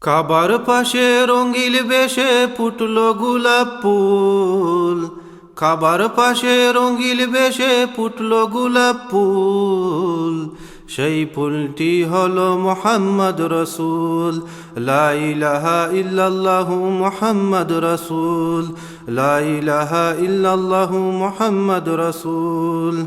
কাবার পাশে রঙিল বেশে ফুটলো গোলাপ ফুল। কাবার পাশে রঙিল বেশে ফুটলো গোলাপ ফুল। সেই ফুলটি হলো মুহাম্মদ রসুল। লা ইলাহা ইল্লাল্লাহু মুহাম্মদ রসুল। লা ইলাহা ইল্লাল্লাহু মুহাম্মদ রসুল।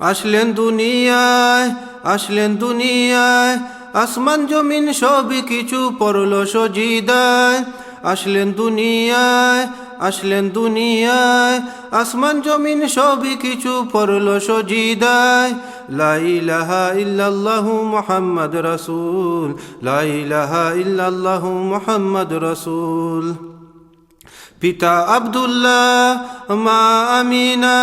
আসলেন দুনিয়ায়, আসলেন দুনিয়ায়, আসমান জমিন সবই কিছু পড়ল সজিদায়। আসলেন দুনিয়ায়, আসলেন দুনিয়ায়, আসমান জমিন সবই কিছু পড়ল সজিদায়। লা ইলাহা ইল্লাল্লাহু মুহাম্মদ রাসূল। লা ইলাহা ইল্লাল্লাহু মুহাম্মদ রাসূল। পিতা আব্দুল্লাহ, মা আমিনা,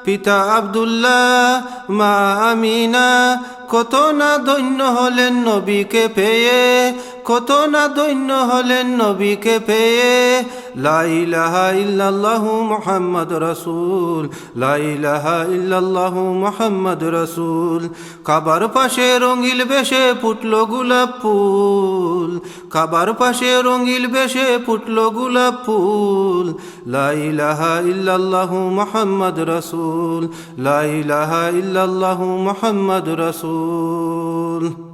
পিতা আব্দুল্লাহ, মা আমিনা, কত না ধন্য হলেন নবীকে পেয়ে, কত না ধন্য হলেন নবীকে পেয়ে। লা ইলাহা ইল্লাল্লাহু মুহাম্মদ রাসূল। লা ইলাহা ইল্লাল্লাহু মুহাম্মদ রাসূল। কাবার পাশে রঙিল বেশে ফুটলো গোলাপ ফুল। কাবার পাশে রঙিল বেশে ফুটলো গোলাপ ফুল। লা ইলাহা ইল্লাল্লাহু মুহাম্মদ রাসূল। লা ইলাহা ইল্লাল্লাহু মুহাম্মদ রাসূল।